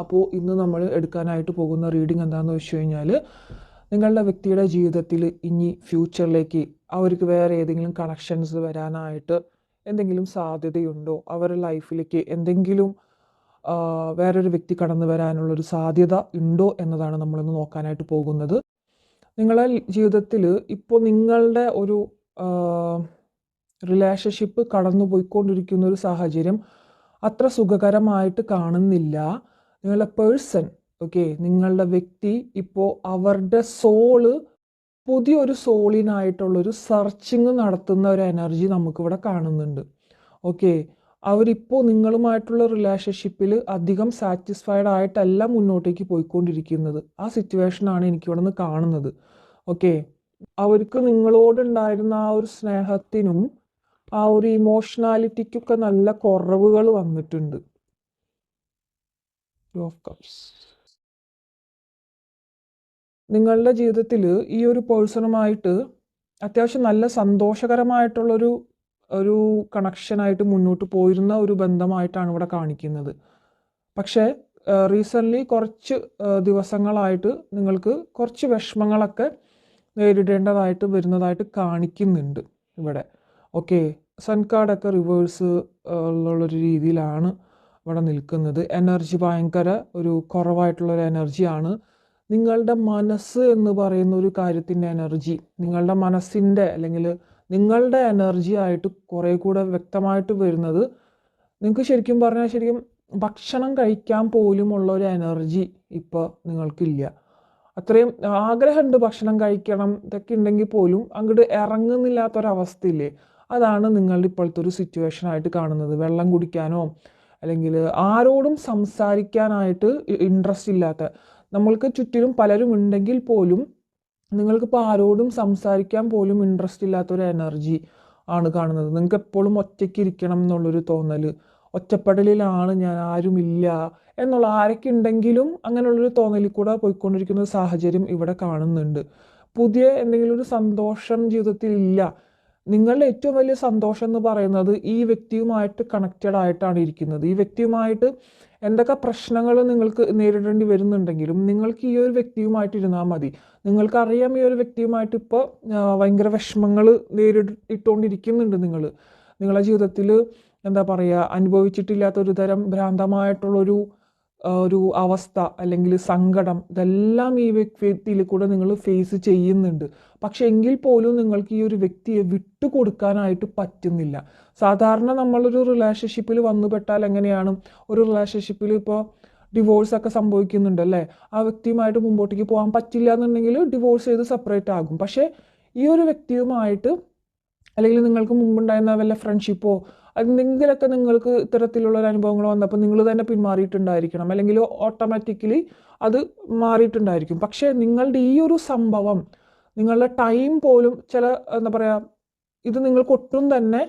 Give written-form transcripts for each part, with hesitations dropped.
അപ്പോൾ ഇന്ന് നമ്മൾ എടുക്കാനായിട്ട് പോകുന്ന റീഡിംഗ് എന്താണെന്ന് വെച്ച് കഴിഞ്ഞാൽ, നിങ്ങളുടെ വ്യക്തിയുടെ ജീവിതത്തിൽ ഇനി ഫ്യൂച്ചറിലേക്ക് അവർക്ക് വേറെ ഏതെങ്കിലും കണക്ഷൻസ് വരാനായിട്ട് എന്തെങ്കിലും സാധ്യതയുണ്ടോ, അവരുടെ ലൈഫിലേക്ക് എന്തെങ്കിലും വേറൊരു വ്യക്തി കടന്നു വരാനുള്ളൊരു സാധ്യത ഉണ്ടോ എന്നതാണ് നമ്മളിന്ന് നോക്കാനായിട്ട് പോകുന്നത്. നിങ്ങളുടെ ജീവിതത്തിൽ ഇപ്പോൾ നിങ്ങളുടെ ഒരു റിലേഷൻഷിപ്പ് കടന്നു പോയിക്കൊണ്ടിരിക്കുന്ന ഒരു സാഹചര്യം അത്ര സുഖകരമായിട്ട് കാണുന്നില്ല. നിങ്ങളുടെ പേഴ്സൺ, ഓക്കെ, നിങ്ങളുടെ വ്യക്തി ഇപ്പോൾ അവരുടെ സോള് പുതിയൊരു സോളിനായിട്ടുള്ളൊരു സെർച്ചിങ് നടത്തുന്ന ഒരു എനർജി നമുക്കിവിടെ കാണുന്നുണ്ട്. ഓക്കെ, അവരിപ്പോൾ നിങ്ങളുമായിട്ടുള്ള റിലേഷൻഷിപ്പിൽ അധികം സാറ്റിസ്ഫൈഡ് ആയിട്ടല്ല മുന്നോട്ടേക്ക് പോയിക്കൊണ്ടിരിക്കുന്നത്. ആ സിറ്റുവേഷനാണ് എനിക്കിവിടെ നിന്ന് കാണുന്നത്. ഓക്കെ, അവർക്ക് നിങ്ങളോടുണ്ടായിരുന്ന ആ ഒരു സ്നേഹത്തിനും ആ ഒരു ഇമോഷണാലിറ്റിക്കൊക്കെ നല്ല കുറവുകൾ വന്നിട്ടുണ്ട്. Of cups. നിങ്ങളുടെ ജീവിതത്തിൽ ഈ ഒരു പേഴ്സണുമായിട്ട് അത്യാവശ്യം നല്ല സന്തോഷകരമായിട്ടുള്ളൊരു കണക്ഷനായിട്ട് മുന്നോട്ട് പോയിരുന്ന ഒരു ബന്ധമായിട്ടാണ് ഇവിടെ കാണിക്കുന്നത്. പക്ഷേ റീസെൻ്റ്ലി കുറച്ച് ദിവസങ്ങളായിട്ട് നിങ്ങൾക്ക് കുറച്ച് വിഷമങ്ങളൊക്കെ നേരിടേണ്ടതായിട്ട് വരുന്നതായിട്ട് കാണിക്കുന്നുണ്ട് ഇവിടെ. ഓക്കെ, സൺ കാർഡൊക്കെ റിവേഴ്സ് ഉള്ളൊരു രീതിയിലാണ് ഇവിടെ നിൽക്കുന്നത്. എനർജി ഭയങ്കര ഒരു കുറവായിട്ടുള്ളൊരു എനർജിയാണ്. നിങ്ങളുടെ മനസ്സ് എന്ന് പറയുന്ന ഒരു കാര്യത്തിൻ്റെ എനർജി, നിങ്ങളുടെ മനസ്സിൻ്റെ അല്ലെങ്കിൽ നിങ്ങളുടെ എനർജി ആയിട്ട് കുറേ കൂടെ വ്യക്തമായിട്ട് വരുന്നത്, നിങ്ങൾക്ക് ശരിക്കും പറഞ്ഞാൽ ശരിക്കും ഭക്ഷണം കഴിക്കാൻ പോലുമുള്ള ഒരു എനർജി ഇപ്പോൾ നിങ്ങൾക്കില്ല. അത്രയും ആഗ്രഹമുണ്ട് ഭക്ഷണം കഴിക്കണം ഇതൊക്കെ ഉണ്ടെങ്കിൽ പോലും അങ്ങോട്ട് ഇറങ്ങുന്നില്ലാത്തൊരവസ്ഥയില്ലേ, അതാണ് നിങ്ങളുടെ ഇപ്പോഴത്തെ ഒരു സിറ്റുവേഷനായിട്ട് കാണുന്നത്. വെള്ളം കുടിക്കാനോ അല്ലെങ്കിൽ ആരോടും സംസാരിക്കാനായിട്ട് ഇൻട്രസ്റ്റ് ഇല്ലാത്ത, നമ്മൾക്ക് ചുറ്റിലും പലരും ഉണ്ടെങ്കിൽ പോലും നിങ്ങൾക്കിപ്പോൾ ആരോടും സംസാരിക്കാൻ പോലും ഇൻട്രസ്റ്റ് ഇല്ലാത്തൊരു എനർജി ആണ് കാണുന്നത്. നിങ്ങൾക്ക് എപ്പോഴും ഒറ്റയ്ക്ക് ഇരിക്കണം എന്നുള്ളൊരു തോന്നൽ, ഒറ്റപ്പെടലിലാണ്, ഞാൻ ആരുമില്ല എന്നുള്ള, ആരൊക്കെ ഉണ്ടെങ്കിലും അങ്ങനെയുള്ളൊരു തോന്നലിൽ കൂടെ പോയിക്കൊണ്ടിരിക്കുന്ന ഒരു സാഹചര്യം ഇവിടെ കാണുന്നുണ്ട്. പുതിയ എന്തെങ്കിലും ഒരു സന്തോഷം ജീവിതത്തിൽ ഇല്ല. നിങ്ങളുടെ ഏറ്റവും വലിയ സന്തോഷം എന്ന് പറയുന്നത് ഈ വ്യക്തിയുമായിട്ട് കണക്റ്റഡ് ആയിട്ടാണ് ഇരിക്കുന്നത്. ഈ വ്യക്തിയുമായിട്ട് എന്തൊക്കെ പ്രശ്നങ്ങൾ നിങ്ങൾക്ക് നേരിടേണ്ടി വരുന്നുണ്ടെങ്കിലും നിങ്ങൾക്ക് ഈ ഒരു വ്യക്തിയുമായിട്ട് ഇരുന്നാൽ മതി. നിങ്ങൾക്കറിയാം ഈ ഒരു വ്യക്തിയുമായിട്ട് ഇപ്പോൾ ഭയങ്കര വിഷമങ്ങൾ നേരിട്ടുകൊണ്ടിരിക്കുന്നുണ്ട്. നിങ്ങളുടെ ജീവിതത്തിൽ എന്താ പറയുക, അനുഭവിച്ചിട്ടില്ലാത്തൊരു തരം ഭ്രാന്തമായിട്ടുള്ളൊരു അവസ്ഥ അല്ലെങ്കിൽ സങ്കടം, ഇതെല്ലാം ഈ വ്യക്തിയിൽ കൂടെ നിങ്ങൾ ഫേസ് ചെയ്യുന്നുണ്ട്. പക്ഷെ എങ്കിൽ പോലും നിങ്ങൾക്ക് ഈ ഒരു വ്യക്തിയെ വിട്ടുകൊടുക്കാനായിട്ട് പറ്റുന്നില്ല. സാധാരണ നമ്മളൊരു റിലേഷൻഷിപ്പിൽ വന്നുപെട്ടാൽ എങ്ങനെയാണ്, ഒരു റിലേഷൻഷിപ്പിൽ ഇപ്പോൾ ഡിവോഴ്സൊക്കെ സംഭവിക്കുന്നുണ്ടല്ലേ, ആ വ്യക്തിയുമായിട്ട് മുമ്പോട്ടേക്ക് പോകാൻ പറ്റില്ല എന്നുണ്ടെങ്കിൽ ഡിവോഴ്സ് ചെയ്ത് സെപ്പറേറ്റ് ആകും. പക്ഷേ ഈ ഒരു വ്യക്തിയുമായിട്ട് അല്ലെങ്കിൽ നിങ്ങൾക്ക് മുമ്പുണ്ടായിരുന്ന വല്ല ഫ്രണ്ട്ഷിപ്പോ എന്തെങ്കിലുമൊക്കെ നിങ്ങൾക്ക് ഇത്തരത്തിലുള്ളൊരു അനുഭവങ്ങൾ വന്നപ്പോൾ നിങ്ങൾ തന്നെ പിന്മാറിയിട്ടുണ്ടായിരിക്കണം, അല്ലെങ്കിൽ ഓട്ടോമാറ്റിക്കലി അത് മാറിയിട്ടുണ്ടായിരിക്കും. പക്ഷേ നിങ്ങളുടെ ഈ ഒരു സംഭവം, നിങ്ങളുടെ ടൈം പോലും എന്താ പറയുക, ഇത് നിങ്ങൾക്ക് ഒട്ടും തന്നെ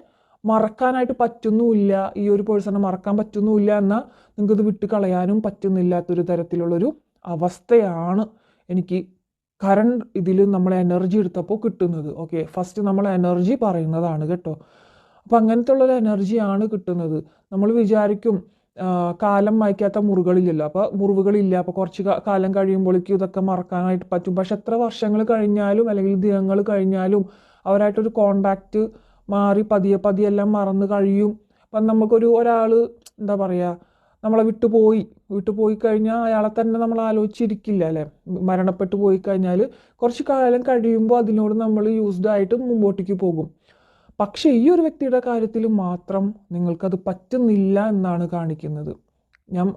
മറക്കാനായിട്ട് പറ്റുന്നുമില്ല. ഈ ഒരു പേഴ്സണെ മറക്കാൻ പറ്റുന്നുമില്ല, എന്നാൽ നിങ്ങൾക്കിത് വിട്ട് കളയാനും പറ്റുന്നില്ലാത്തൊരു തരത്തിലുള്ളൊരു അവസ്ഥയാണ് എനിക്ക് കറണ്ട് ഇതിൽ നമ്മൾ എനർജി എടുത്തപ്പോൾ കിട്ടുന്നത്. ഓക്കെ, ഫസ്റ്റ് നമ്മൾ എനർജി പറയുന്നതാണ് കേട്ടോ. അപ്പം അങ്ങനത്തെ ഉള്ളൊരു എനർജിയാണ് കിട്ടുന്നത്. നമ്മൾ വിചാരിക്കും കാലം മായ്ക്കാത്ത മുറികളില്ലല്ലോ, അപ്പോൾ മുറിവുകളില്ല, അപ്പോൾ കുറച്ച് കാലം കഴിയുമ്പോഴേക്കും ഇതൊക്കെ മറക്കാനായിട്ട് പറ്റും. പക്ഷെ എത്ര വർഷങ്ങൾ കഴിഞ്ഞാലും അല്ലെങ്കിൽ ദിനങ്ങൾ കഴിഞ്ഞാലും അവരായിട്ടൊരു കോണ്ടാക്റ്റ് മാറി പതിയെ എല്ലാം മറന്നു കഴിയും. അപ്പം ഒരാൾ എന്താ പറയുക, നമ്മളെ വിട്ടുപോയി കഴിഞ്ഞാൽ അയാളെ തന്നെ നമ്മൾ ആലോചിച്ചിരിക്കില്ല അല്ലേ. മരണപ്പെട്ടു പോയി കഴിഞ്ഞാൽ കുറച്ച് കാലം കഴിയുമ്പോൾ അതിനോട് നമ്മൾ യൂസ്ഡ് ആയിട്ട് മുമ്പോട്ടേക്ക് പോകും. പക്ഷേ ഈ ഒരു വ്യക്തിയുടെ കാര്യത്തിൽ മാത്രം നിങ്ങൾക്കത് പറ്റുന്നില്ല എന്നാണ് കാണിക്കുന്നത്. ഞാൻ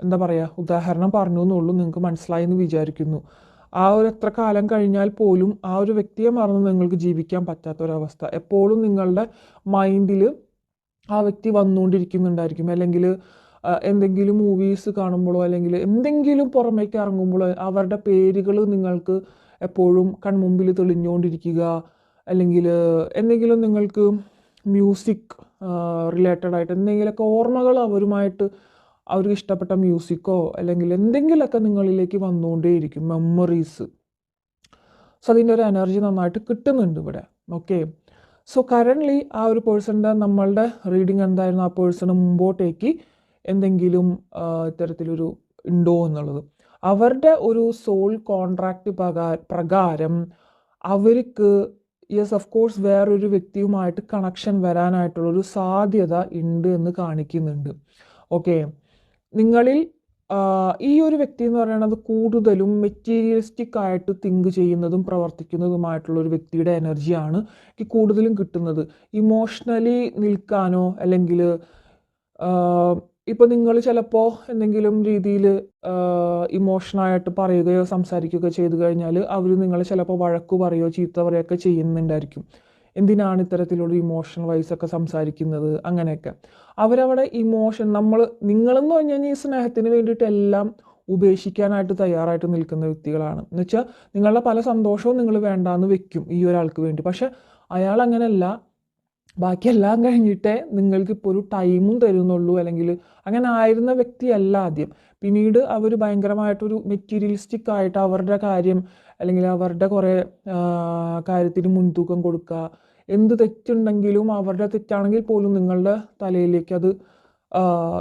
എന്താ പറയുക, ഉദാഹരണം പറഞ്ഞു എന്നുള്ളൂ, നിങ്ങൾക്ക് മനസ്സിലായി എന്ന് വിചാരിക്കുന്നു. ആ ഒരു എത്ര കാലം കഴിഞ്ഞാൽ പോലും ആ ഒരു വ്യക്തിയെ മറന്ന് നിങ്ങൾക്ക് ജീവിക്കാൻ പറ്റാത്തൊരവസ്ഥ എപ്പോഴും നിങ്ങളുടെ മൈൻഡിൽ ആ വ്യക്തി വന്നുകൊണ്ടിരിക്കുന്നുണ്ടായിരിക്കും. അല്ലെങ്കിൽ എന്തെങ്കിലും മൂവീസ് കാണുമ്പോഴോ അല്ലെങ്കിൽ എന്തെങ്കിലും പുറമേക്ക് ഇറങ്ങുമ്പോഴോ അവരുടെ പേരുകൾ നിങ്ങൾക്ക് എപ്പോഴും കൺമുമ്പിൽ തെളിഞ്ഞുകൊണ്ടിരിക്കുക. അല്ലെങ്കിൽ എന്തെങ്കിലും നിങ്ങൾക്ക് മ്യൂസിക് റിലേറ്റഡ് ആയിട്ട് എന്തെങ്കിലുമൊക്കെ ഓർമ്മകൾ അവർക്ക് ഇഷ്ടപ്പെട്ട മ്യൂസിക്കോ അല്ലെങ്കിൽ എന്തെങ്കിലുമൊക്കെ നിങ്ങളിലേക്ക് വന്നുകൊണ്ടേയിരിക്കും, മെമ്മറീസ്. സോ അതിൻ്റെ ഒരു എനർജി നന്നായിട്ട് കിട്ടുന്നുണ്ട് ഇവിടെ. ഓക്കെ, സോ കറൻ്റ്ലി ആ ഒരു പേഴ്സണിൻ്റെ നമ്മളുടെ റീഡിങ് എന്തായിരുന്നു, ആ പേഴ്സണ് മുമ്പോട്ടേക്ക് എന്തെങ്കിലും ഇത്തരത്തിലൊരു ഉണ്ടോ എന്നുള്ളത്. അവരുടെ ഒരു സോൾ കോൺട്രാക്റ്റ് പ്രകാരം അവർക്ക് യെസ് ഓഫ് കോഴ്സ് വേറൊരു വ്യക്തിയുമായിട്ട് കണക്ഷൻ വരാനായിട്ടുള്ളൊരു സാധ്യത ഉണ്ട് എന്ന് കാണിക്കുന്നുണ്ട്. ഓക്കെ, നിങ്ങളിൽ ഈ ഒരു വ്യക്തി എന്ന് പറയുന്നത് കൂടുതലും മെറ്റീരിയലിസ്റ്റിക് ആയിട്ട് തിങ്ക് ചെയ്യുന്നതും പ്രവർത്തിക്കുന്നതുമായിട്ടുള്ള ഒരു വ്യക്തിയുടെ എനർജിയാണ് എനിക്ക് കൂടുതലും കിട്ടുന്നത്. ഇമോഷണലി നിൽക്കാനോ അല്ലെങ്കിൽ ഇപ്പോൾ നിങ്ങൾ ചിലപ്പോൾ എന്തെങ്കിലും രീതിയിൽ ഇമോഷണായിട്ട് പറയുകയോ സംസാരിക്കുകയോ ചെയ്തു കഴിഞ്ഞാൽ അവർ നിങ്ങൾ ചിലപ്പോൾ വഴക്കു പറയുകയോ ചീത്ത പറയുകയൊക്കെ ചെയ്യുന്നുണ്ടായിരിക്കും. എന്തിനാണ് ഇത്തരത്തിലുള്ള ഇമോഷണൽ വൈസൊക്കെ സംസാരിക്കുന്നത്, അങ്ങനെയൊക്കെ. അവരവിടെ ഇമോഷൻ നിങ്ങളെന്ന് പറഞ്ഞു കഴിഞ്ഞാൽ ഈ സ്നേഹത്തിന് വേണ്ടിയിട്ട് എല്ലാം ഉപേക്ഷിക്കാനായിട്ട് തയ്യാറായിട്ട് നിൽക്കുന്ന വ്യക്തികളാണ്. എന്ന് വെച്ചാൽ നിങ്ങളുടെ പല സന്തോഷവും നിങ്ങൾ വേണ്ടാന്ന് വെക്കും ഈ ഒരാൾക്ക് വേണ്ടി. പക്ഷെ അയാൾ അങ്ങനെയല്ല, ബാക്കിയെല്ലാം കഴിഞ്ഞിട്ടേ നിങ്ങൾക്കിപ്പോൾ ഒരു ടൈമും തരുന്നുള്ളൂ. അല്ലെങ്കിൽ അങ്ങനെ ആയിരുന്ന വ്യക്തിയല്ല ആദ്യം. പിന്നീട് അവർ ഭയങ്കരമായിട്ടൊരു മെറ്റീരിയലിസ്റ്റിക് ആയിട്ട് അവരുടെ കാര്യം അല്ലെങ്കിൽ അവരുടെ കുറേ കാര്യത്തിന് മുൻതൂക്കം കൊടുക്കുക. എന്ത് തെറ്റുണ്ടെങ്കിലും അവരുടെ തെറ്റാണെങ്കിൽ പോലും നിങ്ങളുടെ തലയിലേക്ക് അത്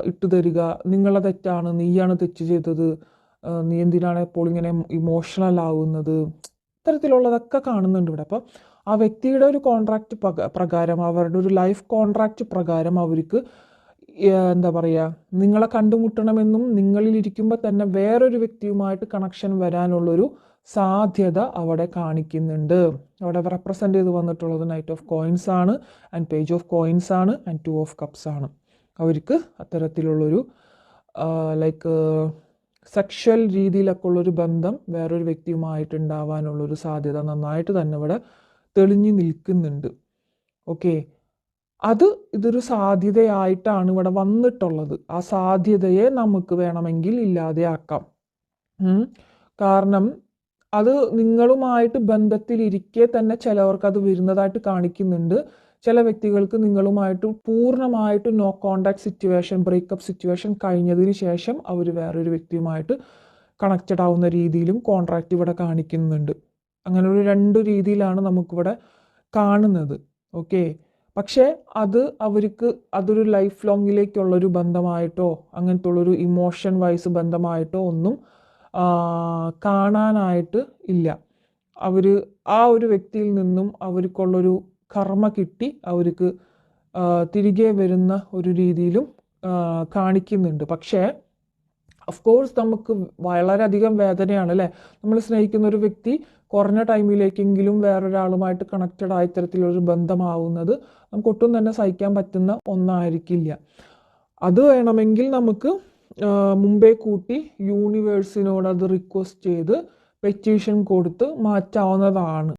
ഇട്ടു തരിക. നിങ്ങളുടെ തെറ്റാണ്, നീയാണ് തെറ്റ് ചെയ്തത്, നീ എന്തിനാണ് എപ്പോൾ ഇങ്ങനെ ഇമോഷണൽ ആവുന്നത്, ഇത്തരത്തിലുള്ളതൊക്കെ കാണുന്നുണ്ട് ഇവിടെ. അപ്പോൾ ആ വ്യക്തിയുടെ ഒരു കോൺട്രാക്റ്റ് പ്രകാരം, അവരുടെ ഒരു ലൈഫ് കോൺട്രാക്റ്റ് പ്രകാരം അവർക്ക് എന്താ പറയുക, നിങ്ങളെ കണ്ടുമുട്ടണമെന്നും നിങ്ങളിലിരിക്കുമ്പോൾ തന്നെ വേറൊരു വ്യക്തിയുമായിട്ട് കണക്ഷൻ വരാനുള്ളൊരു സാധ്യത അവിടെ കാണിക്കുന്നുണ്ട്. അവിടെ റെപ്രസെൻ്റ് ചെയ്ത് വന്നിട്ടുള്ളത് നൈറ്റ് ഓഫ് കോയിൻസ് ആണ്, ആൻഡ് പേജ് ഓഫ് കോയിൻസ് ആണ്, ആൻഡ് 2 ഓഫ് കപ്സ് ആണ്. അവർക്ക് അത്തരത്തിലുള്ളൊരു ലൈക്ക് സെക്ഷൽ രീതിയിലൊക്കെ ഉള്ളൊരു ബന്ധം വേറൊരു വ്യക്തിയുമായിട്ട് ഉണ്ടാവാനുള്ളൊരു സാധ്യത നന്നായിട്ട് തന്നെ ഇവിടെ തെളിഞ്ഞു നിൽക്കുന്നുണ്ട്. ഓക്കെ, ഇതൊരു സാധ്യതയായിട്ടാണ് ഇവിടെ വന്നിട്ടുള്ളത്. ആ സാധ്യതയെ നമുക്ക് വേണമെങ്കിൽ ഇല്ലാതെയാക്കാം. കാരണം അത് നിങ്ങളുമായിട്ട് ബന്ധത്തിലിരിക്കെ തന്നെ ചിലവർക്ക് അത് വരുന്നതായിട്ട് കാണിക്കുന്നുണ്ട്. ചില വ്യക്തികൾക്ക് നിങ്ങളുമായിട്ട് പൂർണ്ണമായിട്ട് no contact situation, breakup situation കഴിഞ്ഞതിന് ശേഷം അവർ വേറൊരു വ്യക്തിയുമായിട്ട് കണക്റ്റഡ് ആവുന്ന രീതിയിലും കോൺട്രാക്റ്റ് ഇവിടെ കാണിക്കുന്നുണ്ട്. അങ്ങനെ ഒരു 2 രീതിയിലാണ് നമുക്കിവിടെ കാണുന്നത്. ഓക്കെ, പക്ഷേ അവർക്ക് അതൊരു ലൈഫ് ലോങ്ങിലേക്കുള്ളൊരു ബന്ധമായിട്ടോ അങ്ങനത്തെ ഉള്ളൊരു ഇമോഷൻ വൈസ് ബന്ധമായിട്ടോ ഒന്നും കാണാനായിട്ട് ഇല്ല. അവർ ആ ഒരു വ്യക്തിയിൽ നിന്നും അവർക്കുള്ളൊരു കർമ്മ കിട്ടി അവർക്ക് തിരികെ വരുന്ന ഒരു രീതിയിലും കാണിക്കുന്നുണ്ട്. പക്ഷേ ഓഫ് കോഴ്സ് നമുക്ക് വളരെയധികം വേദനയാണ് അല്ലേ, നമ്മൾ സ്നേഹിക്കുന്ന ഒരു വ്യക്തി കുറഞ്ഞ ടൈമിലേക്കെങ്കിലും വേറൊരാളുമായിട്ട് കണക്റ്റഡ് ആയ തരത്തിലൊരു ബന്ധമാവുന്നത് നമുക്ക് ഒട്ടും തന്നെ സഹിക്കാൻ പറ്റുന്ന ഒന്നായിരിക്കില്ല. അത് വേണമെങ്കിൽ നമുക്ക് മുമ്പേ കൂട്ടി യൂണിവേഴ്സിനോട് അത് റിക്വസ്റ്റ് ചെയ്ത് പെറ്റീഷൻ കൊടുത്ത് മാറ്റാവുന്നതാണ്.